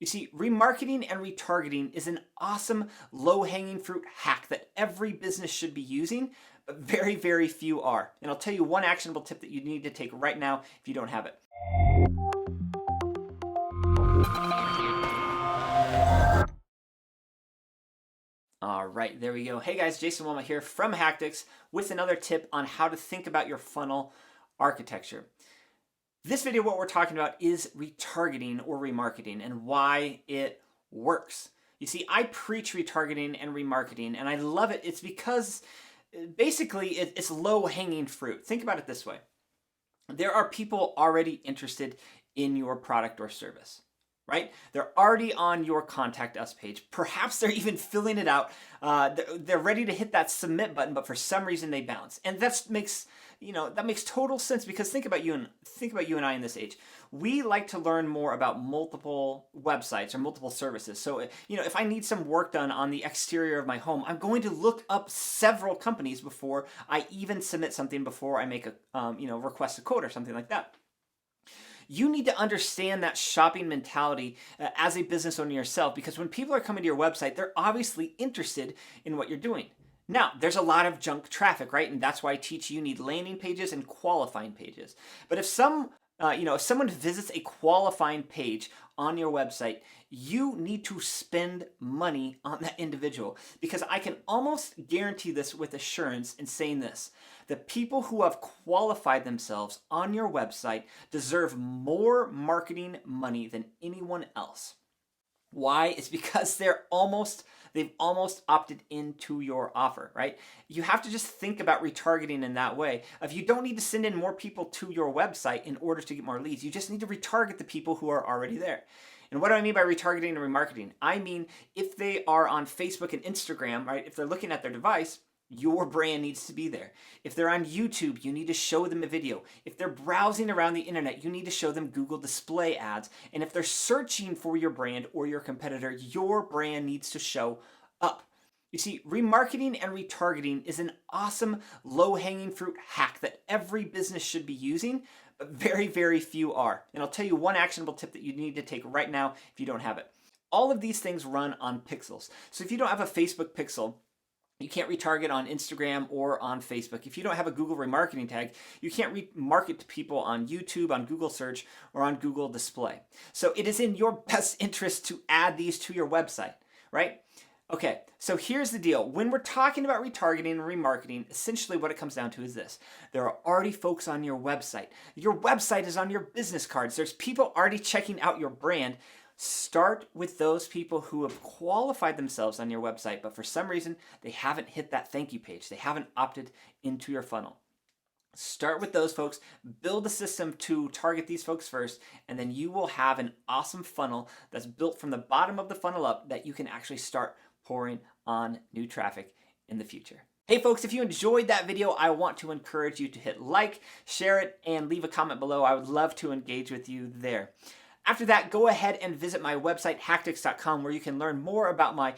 You see, remarketing and retargeting is an awesome low-hanging fruit hack that every business should be using, but very, very few are. And I'll tell you one actionable tip that you need to take right now if you don't have it. All right, there we go. Hey guys, Jason Wilma here from Hacktics with another tip on how to think about your funnel architecture. This video, what we're talking about is retargeting or remarketing and why it works. You see, I preach retargeting and remarketing and I love it. It's because basically it's low-hanging fruit. Think about it this way. There are people already interested in your product or service, right? They're already on your contact us page. Perhaps they're even filling it out. They're ready to hit that submit button, but for some reason they bounce. And that makes total sense, because think about you and I in this age. We like to learn more about multiple websites or multiple services. So, if I need some work done on the exterior of my home, I'm going to look up several companies before I even submit something, before I make a, request a quote or something like that. You need to understand that shopping mentality as a business owner yourself, because when people are coming to your website, they're obviously interested in what you're doing. Now, there's a lot of junk traffic, right? And that's why I teach you need landing pages and qualifying pages. But if someone visits a qualifying page on your website, you need to spend money on that individual, because I can almost guarantee this with assurance in saying this. The people who have qualified themselves on your website deserve more marketing money than anyone else. Why? It's because they've almost opted into your offer, right? You have to just think about retargeting in that way. If you don't need to send in more people to your website in order to get more leads, you just need to retarget the people who are already there. And what do I mean by retargeting and remarketing? I mean, if they are on Facebook and Instagram, right? If they're looking at their device, your brand needs to be there. If they're on YouTube, you need to show them a video. If they're browsing around the internet, you need to show them Google display ads. And if they're searching for your brand or your competitor, your brand needs to show up. You see, remarketing and retargeting is an awesome low-hanging fruit hack that every business should be using, but very, very few are. And I'll tell you one actionable tip that you need to take right now if you don't have it. All of these things run on pixels. So if you don't have a Facebook pixel, you can't retarget on Instagram or on Facebook. If you don't have a Google remarketing tag, you can't remarket to people on YouTube, on Google search, or on Google display. So it is in your best interest to add these to your website, right? Okay, so here's the deal. When we're talking about retargeting and remarketing, essentially what it comes down to is this. There are already folks on your website. Your website is on your business cards. There's people already checking out your brand. Start with those people who have qualified themselves on your website, but for some reason, they haven't hit that thank you page. They haven't opted into your funnel. Start with those folks, build a system to target these folks first, and then you will have an awesome funnel that's built from the bottom of the funnel up that you can actually start pouring on new traffic in the future. Hey folks, if you enjoyed that video, I want to encourage you to hit like, share it, and leave a comment below. I would love to engage with you there. After that, go ahead and visit my website, Hacktics.com, where you can learn more about my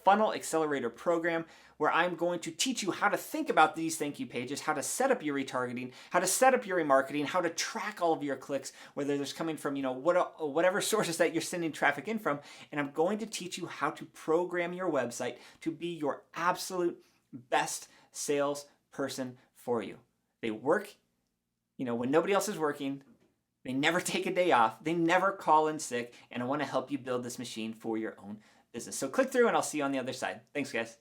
Funnel Accelerator program, where I'm going to teach you how to think about these thank you pages, how to set up your retargeting, how to set up your remarketing, how to track all of your clicks, whether there's coming from whatever sources that you're sending traffic in from. And I'm going to teach you how to program your website to be your absolute best salesperson for you. They work, when nobody else is working. They never take a day off. They never call in sick. And I want to help you build this machine for your own business. So click through and I'll see you on the other side. Thanks, guys.